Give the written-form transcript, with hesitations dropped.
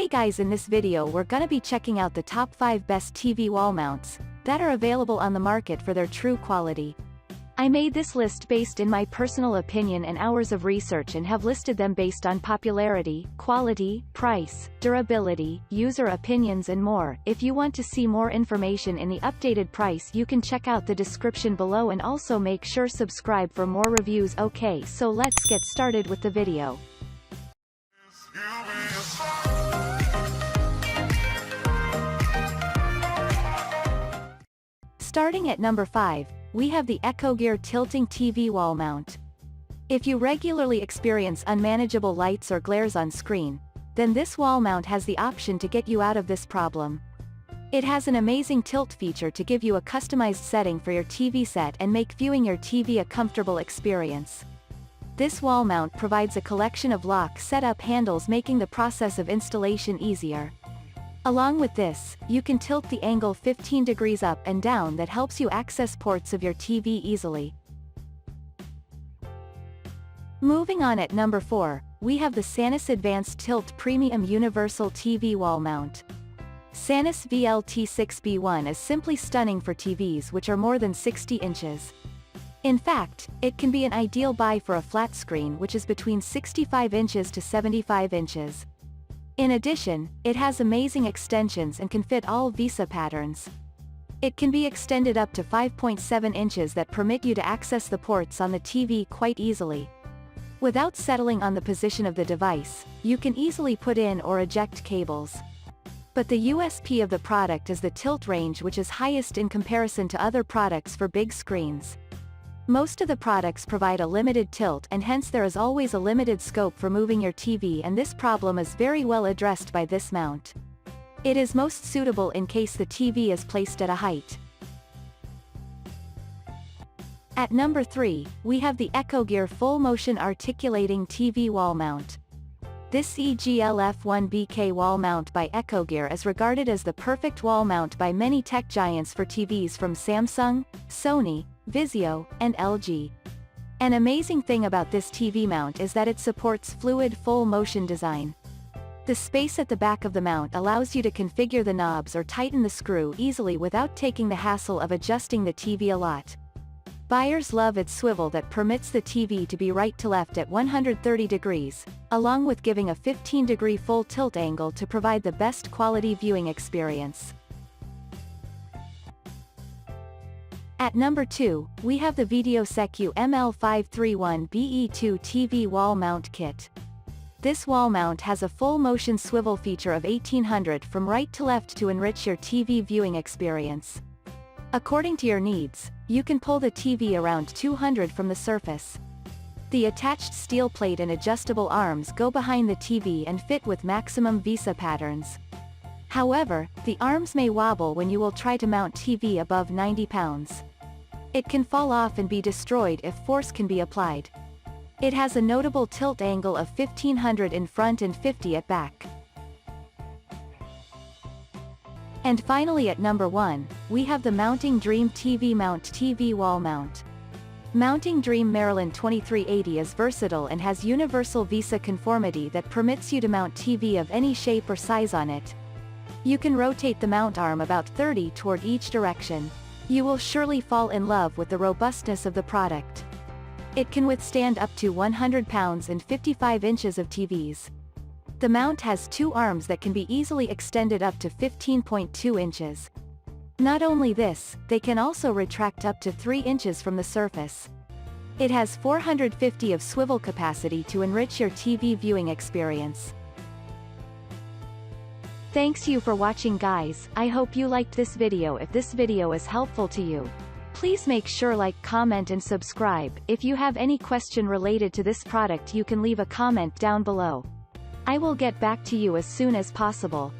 Hey guys, in this video we're gonna be checking out the top 5 best TV wall mounts that are available on the market for their true quality. I made this list based in my personal opinion and hours of research and have listed them based on popularity, quality, price, durability, user opinions and more. If you want to see more information in the updated price, you can check out the description below and also make sure subscribe for more reviews. Okay, so let's get started with the video. Starting at number 5, we have the ECHOGEAR Tilting TV Wall Mount. If you regularly experience unmanageable lights or glares on screen, then this wall mount has the option to get you out of this problem. It has an amazing tilt feature to give you a customized setting for your TV set and make viewing your TV a comfortable experience. This wall mount provides a collection of lock setup handles, making the process of installation easier. Along with this, you can tilt the angle 15 degrees up and down that helps you access ports of your TV easily. Moving on, at number 4, we have the Sanus Advanced Tilt Premium Universal TV Wall Mount. Sanus VLT6B1 is simply stunning for TVs which are more than 60 inches. In fact, it can be an ideal buy for a flat screen which is between 65 inches to 75 inches. In addition, it has amazing extensions and can fit all VISA patterns. It can be extended up to 5.7 inches that permit you to access the ports on the TV quite easily. Without settling on the position of the device, you can easily put in or eject cables. But the USP of the product is the tilt range, which is highest in comparison to other products for big screens. Most of the products provide a limited tilt and hence there is always a limited scope for moving your TV, and this problem is very well addressed by this mount. It is most suitable in case the TV is placed at a height. At number 3, we have the ECHOGEAR Full Motion Articulating TV Wall Mount. This EGLF1BK wall mount by ECHOGEAR is regarded as the perfect wall mount by many tech giants for TVs from Samsung, Sony, Vizio, and LG. An amazing thing about this TV mount is that it supports fluid full motion design. The space at the back of the mount allows you to configure the knobs or tighten the screw easily without taking the hassle of adjusting the TV a lot. Buyers love its swivel that permits the TV to be right to left at 130 degrees, along with giving a 15-degree full tilt angle to provide the best quality viewing experience. At number 2, we have the VideoSecu ML531BE2 TV Wall Mount Kit. This wall mount has a full motion swivel feature of 1800 from right to left to enrich your TV viewing experience. According to your needs, you can pull the TV around 200 from the surface. The attached steel plate and adjustable arms go behind the TV and fit with maximum VISA patterns. However, the arms may wobble when you will try to mount TV above 90 pounds. It can fall off and be destroyed if force can be applied. It has a notable tilt angle of 1500 in front and 50 at back. And finally, at number 1, we have the Mounting Dream TV Mount TV Wall Mount. Mounting Dream Maryland 2380 is versatile and has universal VISA conformity that permits you to mount TV of any shape or size on it. You can rotate the mount arm about 30 toward each direction. You will surely fall in love with the robustness of the product. It can withstand up to 100 pounds and 55 inches of TVs. The mount has 2 arms that can be easily extended up to 15.2 inches. Not only this, they can also retract up to 3 inches from the surface. It has 450 of swivel capacity to enrich your TV viewing experience. Thanks you for watching, guys. I hope you liked this video. If this video is helpful to you, please make sure like, comment and subscribe. If you have any question related to this product, you can leave a comment down below. I will get back to you as soon as possible.